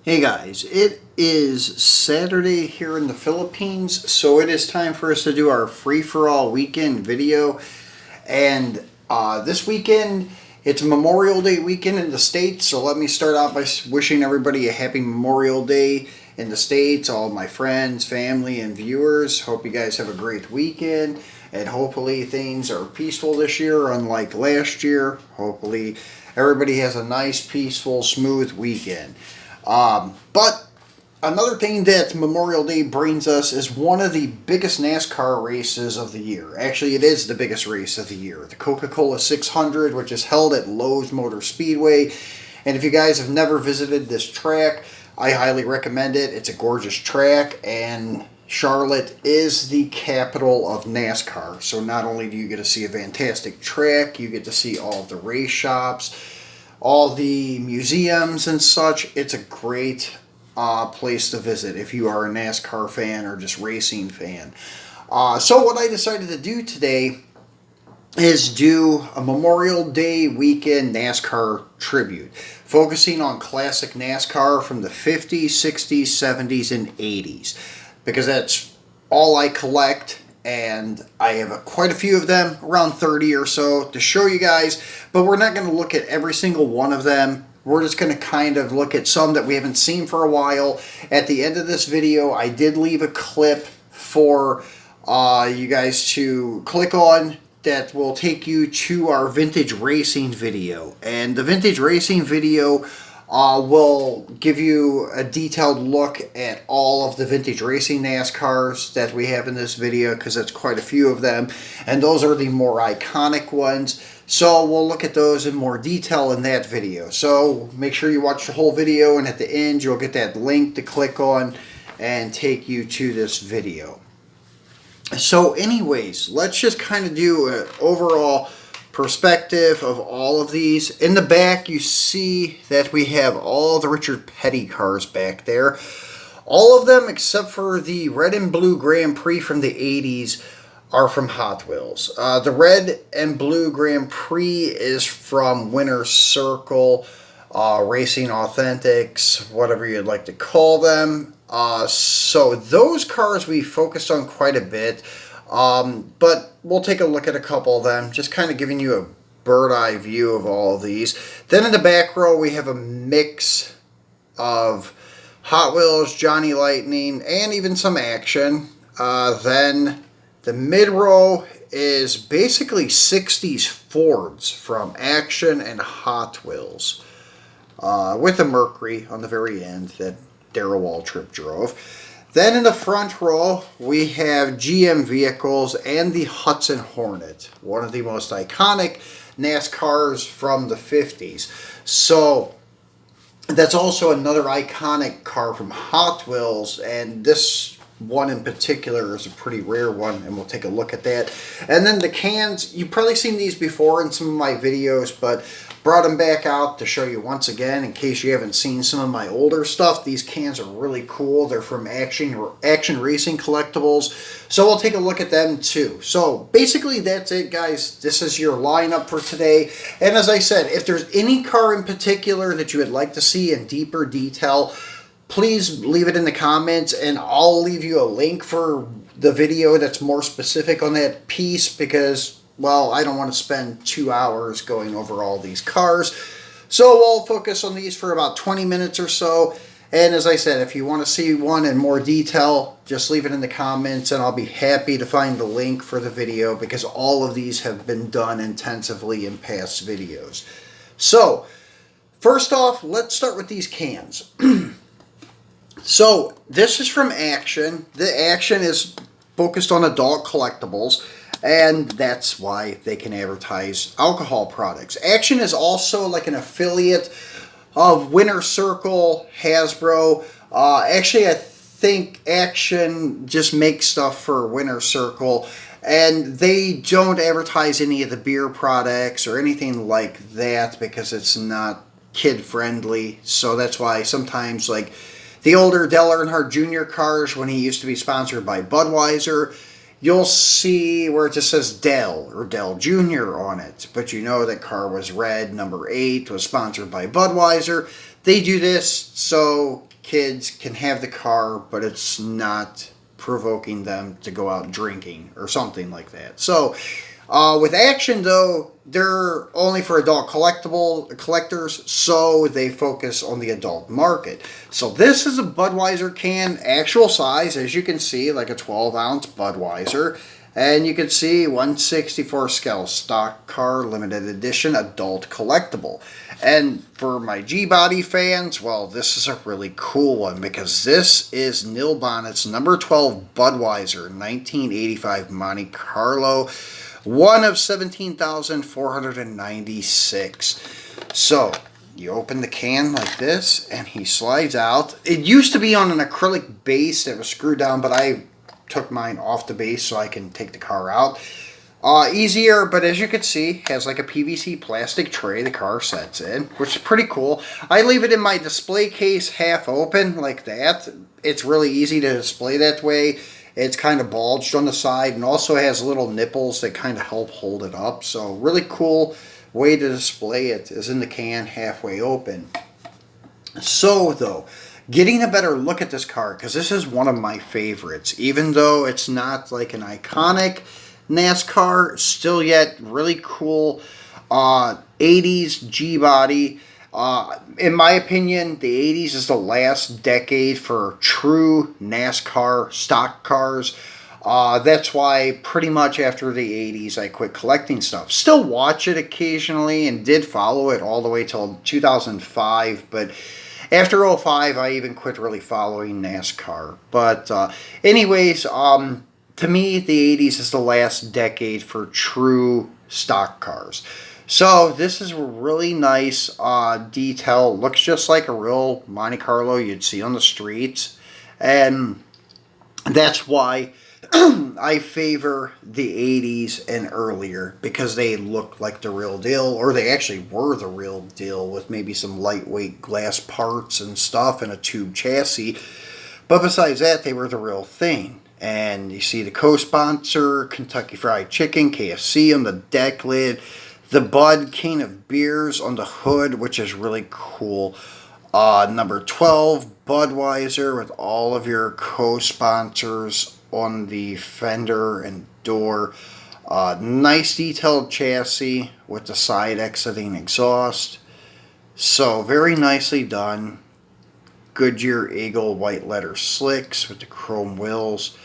Hey guys, it is Saturday here in the Philippines, so it is time for us to do our free-for-all weekend video. And this weekend, it's Memorial Day weekend in the States, so let me start out by wishing everybody a happy Memorial Day in the States, all my friends, family, and viewers. Hope you guys have a great weekend, and hopefully things are peaceful this year, unlike last year. Hopefully everybody has a nice, peaceful, smooth weekend. But another thing that Memorial Day brings us is one of the biggest NASCAR races of the year. Actually, it is the biggest race of the year. The Coca-Cola 600, which is held at Lowes Motor Speedway. And if you guys have never visited this track, I highly recommend it. It's a gorgeous track, and Charlotte is the capital of NASCAR. So not only do you get to see a fantastic track, you get to see all of the race shops, all the museums and such. It's a great place to visit if you are a NASCAR fan or just racing fan. So what I decided to do today is do a Memorial Day weekend NASCAR tribute, focusing on classic NASCAR from the 50s, 60s, 70s, and 80s, because that's all I collect. And I have quite a few of them, around 30 or so, to show you guys. But we're not going to look at every single one of them. We're just going to kind of look at some that we haven't seen for a while. At the end of this video, I did leave a clip for you guys to click on that will take you to our vintage racing video. And the vintage racing video will give you a detailed look at all of the vintage racing NASCARs that we have in this video, because that's quite a few of them, and those are the more iconic ones. So we'll look at those in more detail in that video. So make sure you watch the whole video, and at the end you'll get that link to click on and take you to this video. So anyways, let's just kind of do an overall perspective of all of these. In the back, you see that we have all the Richard Petty cars back there. All of them except for the red and blue Grand Prix from the 80s are from Hot Wheels. The red and blue Grand Prix is from Winner's Circle, Racing Authentics, whatever you'd like to call them. So those cars we focused on quite a bit. But we'll take a look at a couple of them, just kind of giving you a bird's eye view of all of these. Then in the back row, we have a mix of Hot Wheels, Johnny Lightning, and even some Action. Then the mid row is basically 60s Fords from Action and Hot Wheels, with a Mercury on the very end that Darrell Waltrip drove. Then in the front row, we have GM vehicles and the Hudson Hornet, one of the most iconic NASCARs from the 50s. So that's also another iconic car from Hot Wheels, and this one in particular is a pretty rare one, and we'll take a look at that. And then the cans, you've probably seen these before in some of my videos, but brought them back out to show you once again in case you haven't seen some of my older stuff. These cans are really cool. They're from Action Racing Collectibles, so we'll take a look at them too. So basically that's it, guys. This is your lineup for today. And as I said, if there's any car in particular that you would like to see in deeper detail, please leave it in the comments, and I'll leave you a link for the video that's more specific on that piece, because, well, I don't want to spend 2 hours going over all these cars. So we'll focus on these for about 20 minutes or so. And as I said, if you want to see one in more detail, just leave it in the comments, and I'll be happy to find the link for the video, because all of these have been done intensively in past videos. So, first off, let's start with these cans. So, this is from Action. The Action is focused on adult collectibles, and that's why they can advertise alcohol products. Action is also like an affiliate of Winner's Circle, Hasbro. Actually, I think Action just makes stuff for Winner's Circle, and they don't advertise any of the beer products or anything like that because it's not kid-friendly. So that's why sometimes, like, the older Dale Earnhardt Jr. cars, when he used to be sponsored by Budweiser, you'll see where it just says Dale or Dale Jr. on it. But you know that car was red, number 8, was sponsored by Budweiser. They do this so kids can have the car, but it's not provoking them to go out drinking or something like that. So with Action, though, they're only for adult collectors, so they focus on the adult market. So this is a Budweiser can, actual size, as you can see, like a 12-ounce Budweiser. And you can see 164 scale stock car, limited edition, adult collectible. And for my G-Body fans, well, this is a really cool one because this is Neil Bonnet's number 12 Budweiser 1985 Monte Carlo, one of 17,496. So you open the can like this and he slides out. It used to be on an acrylic base that was screwed down, but I took mine off the base so I can take the car out. Easier, but as you can see, has like a PVC plastic tray the car sets in, which is pretty cool. I leave it in my display case half open like that. It's really easy to display that way. It's kind of bulged on the side and also has little nipples that kind of help hold it up. So really cool way to display it is in the can halfway open. So though, getting a better look at this car, because this is one of my favorites, even though it's not like an iconic NASCAR, still yet really cool 80s G-Body. In my opinion, the 80s is the last decade for true NASCAR stock cars. That's why pretty much after the 80s I quit collecting stuff. Still watch it occasionally and did follow it all the way till 2005, but after 05 I even quit really following NASCAR. But anyways, to me the 80s is the last decade for true stock cars. So this is a really nice detail. Looks just like a real Monte Carlo you'd see on the streets. And that's why I favor the 80s and earlier, because they look like the real deal, or they actually were the real deal with maybe some lightweight glass parts and stuff and a tube chassis. But besides that, they were the real thing. And you see the co-sponsor, Kentucky Fried Chicken, KFC on the deck lid. The Bud King of Beers on the hood, which is really cool. Number 12, Budweiser, with all of your co-sponsors on the fender and door. Nice detailed chassis with the side exiting exhaust. So very nicely done. Goodyear Eagle white letter slicks with the chrome wheels.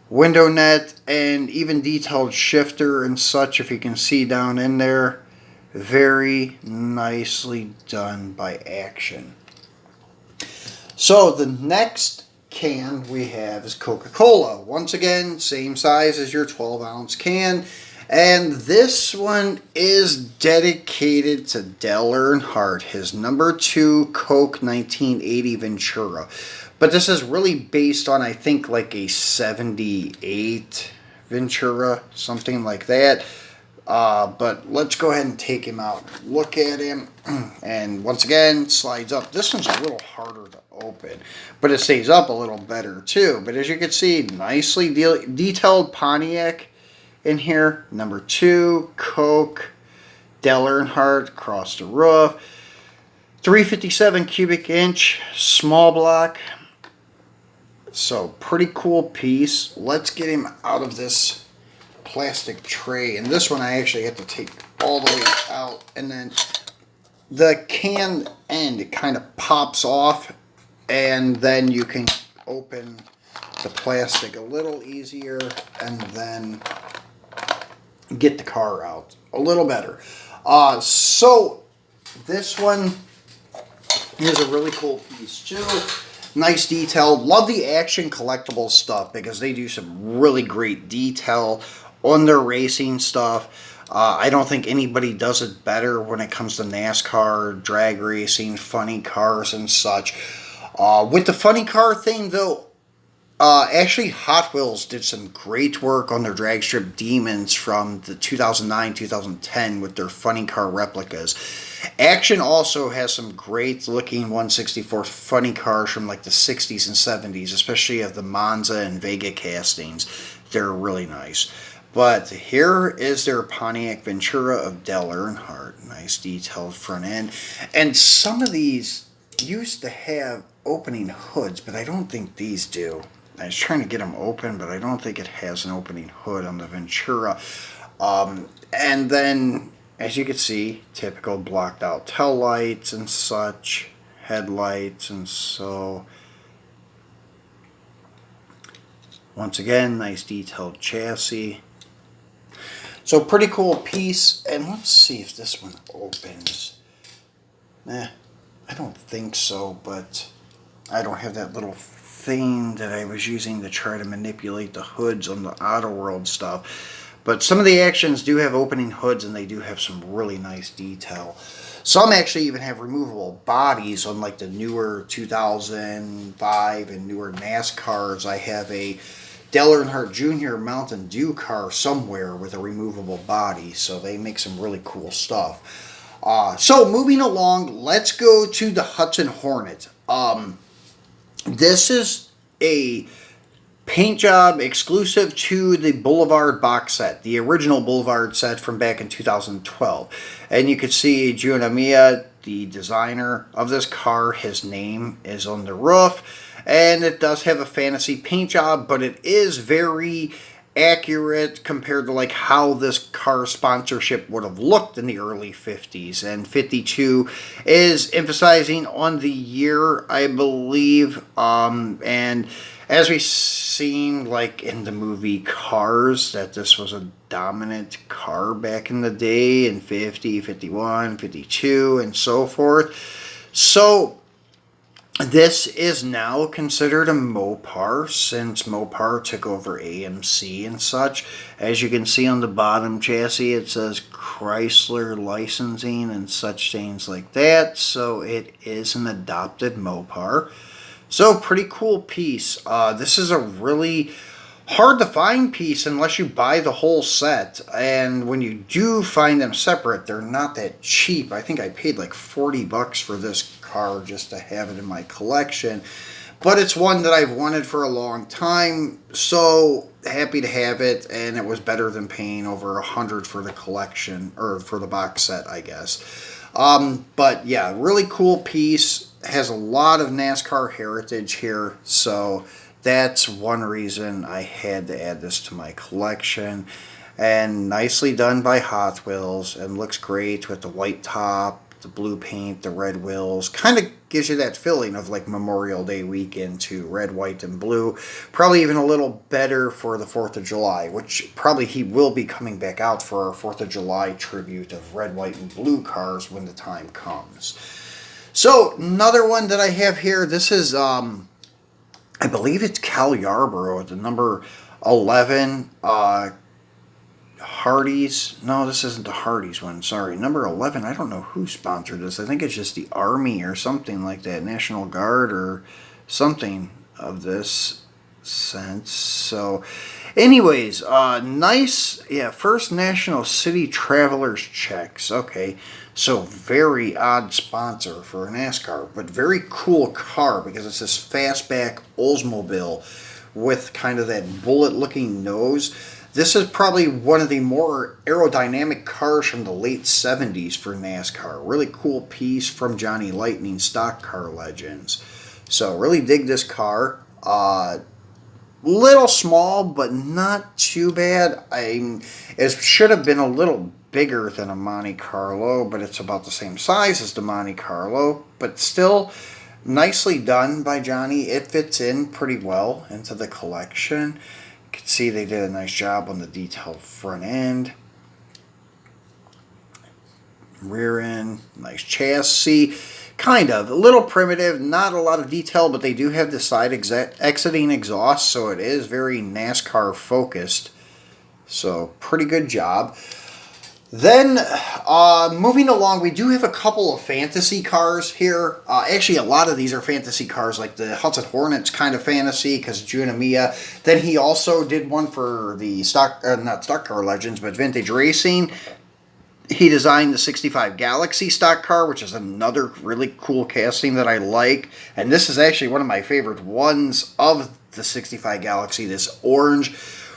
Window net and even detailed shifter and such, if you can see down in there. Very nicely done by Action. So the next can we have is Coca-Cola. Once again, same size as your 12-ounce can. And this one is dedicated to Dale Earnhardt, his number 2 Coke 1980 Ventura. But this is really based on, I think, like a 78 Ventura, something like that. But let's go ahead and take him out. Look at him. And once again, slides up. This one's a little harder to open, but it stays up a little better too. But as you can see, nicely detailed Pontiac in here. Number 2, Coke, Dale Earnhardt across the roof. 357 cubic inch, small block. So pretty cool piece. Let's get him out of this plastic tray. And this one I actually have to take all the way out. And then the can end, it kind of pops off. And then you can open the plastic a little easier. And then get the car out a little better. So this one is a really cool piece too. Nice detail. Love the Action collectible stuff because they do some really great detail on their racing stuff. I don't think anybody does it better when it comes to NASCAR, drag racing, funny cars and such. With the funny car thing though, actually Hot Wheels did some great work on their drag strip Demons from the 2009-2010 with their funny car replicas. Action also has some great looking 164 funny cars from like the 60s and 70s, especially of the Monza and Vega castings. They're really nice. But here is their Pontiac Ventura of Dale Earnhardt. Nice detailed front end. And some of these used to have opening hoods, but I don't think these do. I was trying to get them open, but I don't think it has an opening hood on the Ventura. And then, as you can see, typical blocked out tail lights and such, headlights, and so once again, nice detailed chassis. So pretty cool piece. And let's see if this one opens. I don't think so, but I don't have that little thing that I was using to try to manipulate the hoods on the Auto World stuff. But some of the Actions do have opening hoods, and they do have some really nice detail. Some actually even have removable bodies on like the newer 2005 and newer NASCARs. I have a Dale Earnhardt Jr. Mountain Dew car somewhere with a removable body, so they make some really cool stuff. So moving along, let's go to the Hudson Hornet. This is a paint job exclusive to the Boulevard box set, the original Boulevard set from back in 2012. And you can see Giuliano, the designer of this car, his name is on the roof. And it does have a fantasy paint job, but it is very accurate compared to like how this car sponsorship would have looked in the early 50s. And 52 is emphasizing on the year, I believe. And as we've seen like in the movie Cars, that this was a dominant car back in the day in 50, 51, 52, and so forth. So this is now considered a Mopar since Mopar took over AMC and such. As you can see on the bottom chassis, it says Chrysler licensing and such things like that. So it is an adopted Mopar. So pretty cool piece. This is a really hard to find piece unless you buy the whole set. And when you do find them separate, they're not that cheap. I think I paid like $40 for this car just to have it in my collection. But it's one that I've wanted for a long time. So happy to have it. And it was better than paying over $100 for the collection, or for the box set, I guess. But yeah, really cool piece. Has a lot of NASCAR heritage here. So that's one reason I had to add this to my collection. And nicely done by Hot Wheels, and looks great with the white top, the blue paint, the red wheels. Kind of gives you that feeling of like Memorial Day weekend too. Red, white, and blue. Probably even a little better for the 4th of July, which probably he will be coming back out for our 4th of July tribute of red, white, and blue cars when the time comes. So another one that I have here, this is I believe it's Cale Yarborough, the number 11 Hardee's. No, this isn't the Hardee's one. Sorry. Number 11, I don't know who sponsored this. I think it's just the Army or something like that. National Guard or something of this sense. So, anyways, nice. Yeah, First National City Travelers checks. Okay. So, very odd sponsor for a NASCAR, but very cool car because it's this fastback Oldsmobile with kind of that bullet-looking nose. This is probably one of the more aerodynamic cars from the late 70s for NASCAR. Really cool piece from Johnny Lightning Stock Car Legends. So, really dig this car. Little small, but not too bad. It should have been a little bigger than a Monte Carlo, but it's about the same size as the Monte Carlo, but still nicely done by Johnny. It fits in pretty well into the collection. You can see they did a nice job on the detailed front end. Rear end, nice chassis. Kind of. A little primitive, not a lot of detail, but they do have the side exiting exhaust, so it is very NASCAR focused. So, pretty good job. Then, moving along, we do have a couple of fantasy cars here. Actually, a lot of these are fantasy cars, like the Hudson Hornet's kind of fantasy, because Giuliano. Then he also did one for the not Stock Car Legends, but Vintage Racing. He designed the 65 Galaxy stock car, which is another really cool casting that I like. And this is actually one of my favorite ones of the 65 Galaxy, this orange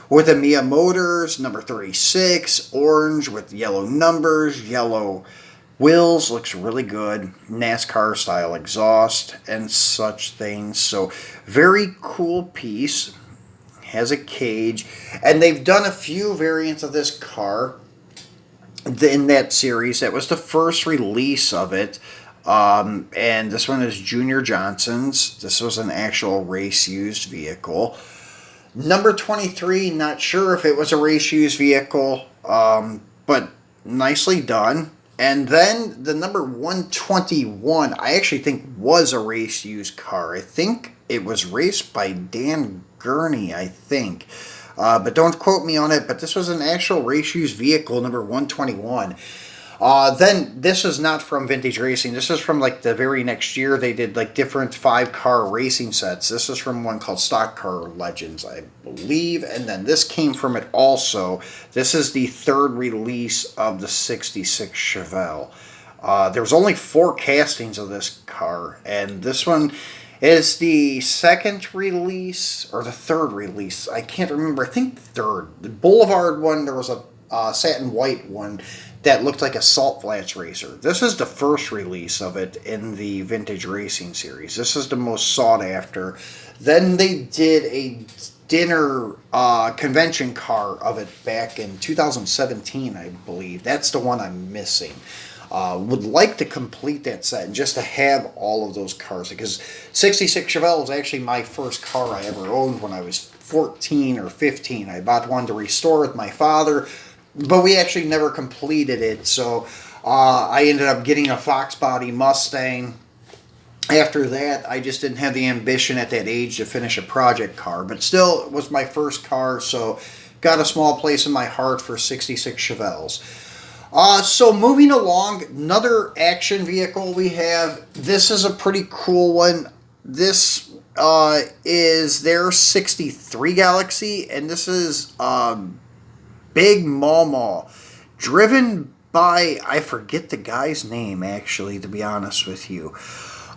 with a Mia Motors, number 36, orange with yellow numbers, yellow Wheels looks really good, NASCAR style exhaust and such things. So very cool piece. Has a cage, and they've done a few variants of this car in that series. That was the first release of it. And this one is Junior Johnson's. This was an actual race used vehicle. Number 23, not sure if it was a race used vehicle, but nicely done. And then the number 121, I actually think was a race used car. I think it was raced by Dan Gurney, I think. But don't quote me on it, but this was an actual race used vehicle, number 121. Then this is not from Vintage Racing. This is from like the very next year. They did like different 5-car racing sets. This is from one called Stock Car Legends, I believe. And then this came from it also. This is the third release of the 66 Chevelle. There was only 4 castings of this car. And this one is the second release or the third release. I can't remember. I think third. The Boulevard one, there was a satin white one that looked like a Salt Flats racer. This is the first release of it in the Vintage Racing series. This is the most sought after. Then they did a dinner convention car of it back in 2017, I believe. That's the one I'm missing. Would like to complete that set and just to have all of those cars, because 66 Chevelle was actually my first car I ever owned when I was 14 or 15. I bought one to restore with my father, but we actually never completed it, so I ended up getting a Fox Body Mustang. After that, I just didn't have the ambition at that age to finish a project car, but still, it was my first car, so got a small place in my heart for 66 Chevelles. So moving along, another action vehicle we have. This is a pretty cool one. This is their 63 Galaxy, and this is Big Mama, driven by, I forget the guy's name actually, to be honest with you.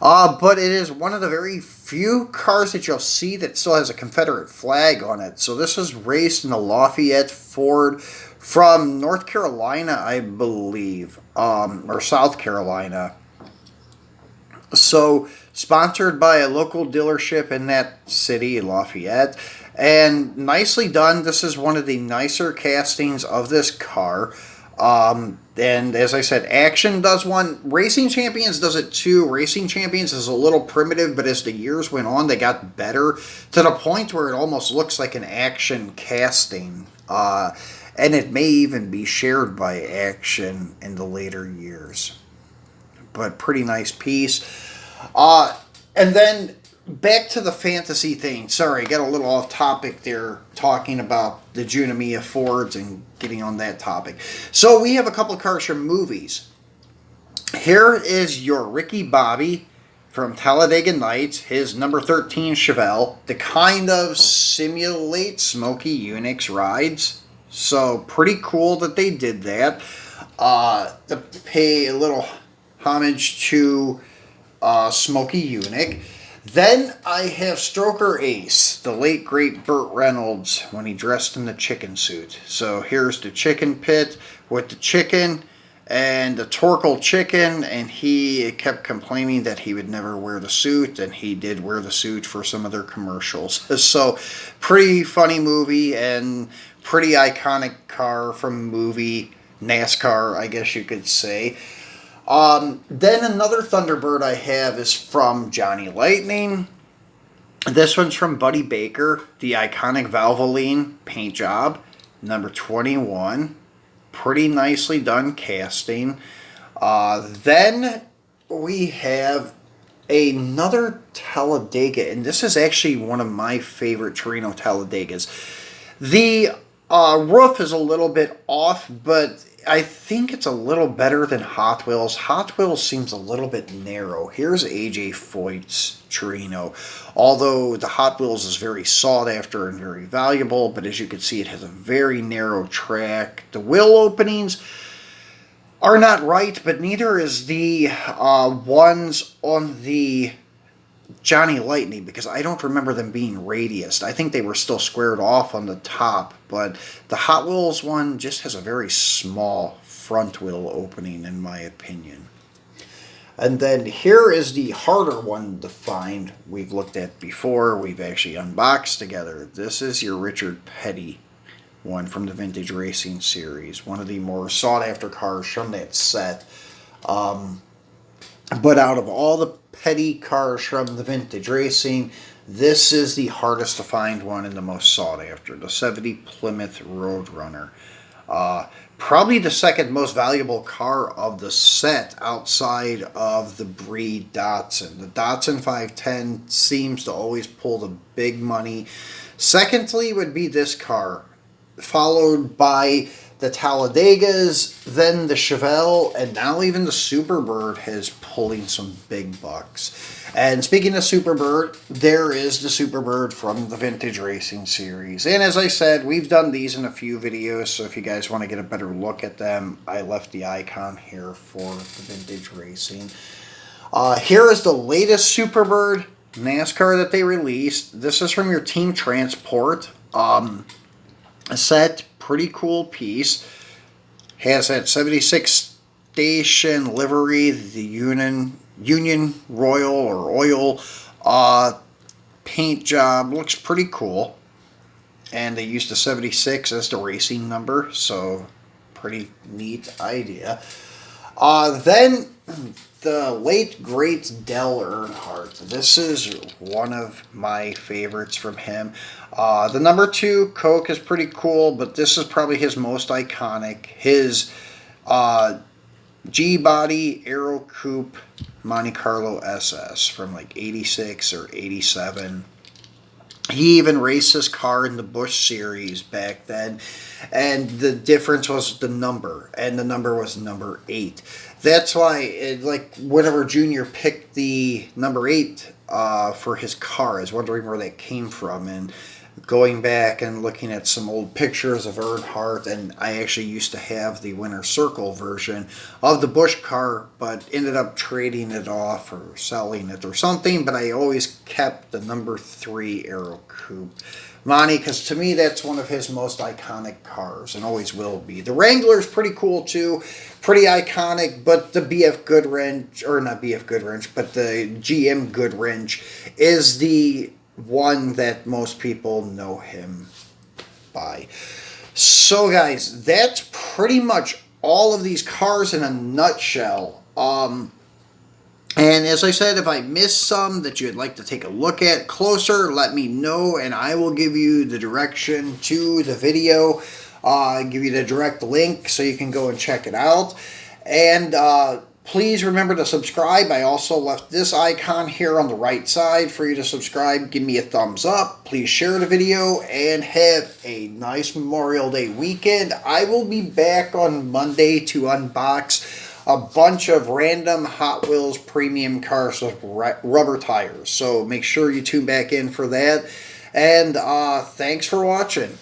But it is one of the very few cars that you'll see that still has a Confederate flag on it. So this is raced in the Lafayette Ford from North Carolina, I believe, or South Carolina. So sponsored by a local dealership in that city, Lafayette. And nicely done. This is one of the nicer castings of this car. And as I said, Action does one. Racing Champions does it too. Racing Champions is a little primitive, but as the years went on, they got better to the point where it almost looks like an Action casting. And it may even be shared by Action in the later years. But pretty nice piece. And then back to the fantasy thing. Sorry, I got a little off topic there talking about the Junimia Fords and getting on that topic. So we have a couple of cars from movies. Here is your Ricky Bobby from Talladega Nights, his number 13 Chevelle, to kind of simulate Smokey Yunick's rides. So pretty cool that they did that. To pay a little homage to Smokey Yunick. Then I have Stroker Ace, the late great Burt Reynolds when he dressed in the chicken suit. So here's the chicken pit with the chicken and the Torkel chicken, and he kept complaining that he would never wear the suit, and he did wear the suit for some of their commercials. So pretty funny movie and pretty iconic car from movie NASCAR, I guess you could say. Then another Thunderbird I have is from Johnny Lightning. This one's from Buddy Baker, the iconic Valvoline paint job, number 21. Pretty nicely done casting. Then we have another Talladega, and this is actually one of my favorite Torino Talladegas. The roof is a little bit off, but I think it's a little better than Hot Wheels. Hot Wheels seems a little bit narrow. Here's AJ Foyt's Torino. Although the Hot Wheels is very sought after and very valuable, but as you can see, it has a very narrow track. The wheel openings are not right, but neither is the ones on the Johnny Lightning, because I don't remember them being radiused. I think they were still squared off on the top, but the Hot Wheels one just has a very small front wheel opening, in my opinion. And then here is the harder one to find. We've looked at before. We've actually unboxed together. This is your Richard Petty one from the Vintage Racing series. One of the more sought after cars from that set. But out of all the Petty cars from the Vintage Racing, this is the hardest to find one and the most sought after. The 70 Plymouth Roadrunner. Probably the second most valuable car of the set outside of the breed Datsun. The Datsun 510 seems to always pull the big money. Secondly would be this car, followed by the Talladegas, then the Chevelle, and now even the Superbird is pulling some big bucks. And speaking of Superbird, there is the Superbird from the Vintage Racing series. And as I said, we've done these in a few videos, so if you guys want to get a better look at them, I left the icon here for the Vintage Racing. Here is the latest Superbird NASCAR that they released. This is from your Team Transport set. Pretty cool piece. Has that 76 station livery, the Union Royal or Oil paint job. Looks pretty cool. And they used the 76 as the racing number, so pretty neat idea. Then the late great Dale Earnhardt. This is one of my favorites from him. The number 2 Coke is pretty cool, but this is probably his most iconic. His G-Body Aero Coupe Monte Carlo SS from like 86 or 87. He even raced this car in the Busch Series back then, and the difference was the number, and the number was number 8. That's why, like, whenever Junior picked the number 8 for his car, I was wondering where that came from, and going back and looking at some old pictures of Earnhardt, and I actually used to have the Winter Circle version of the Busch car, but ended up trading it off or selling it or something, but I always kept the number 3 Aero Coupe Monty, because to me that's one of his most iconic cars and always will be. The Wrangler's pretty cool too, pretty iconic, but the BF Goodwrench, or not BF Goodwrench, but the GM Goodwrench is the one that most people know him by. So guys, that's pretty much all of these cars in a nutshell. And as I said, if I missed some that you'd like to take a look at closer, let me know and I will give you the direction to the video. Give you the direct link so you can go and check it out. And please remember to subscribe. I also left this icon here on the right side for you to subscribe. Give me a thumbs up. Please share the video and have a nice Memorial Day weekend. I will be back on Monday to unbox a bunch of random Hot Wheels premium cars with rubber tires. So make sure you tune back in for that. And thanks for watching.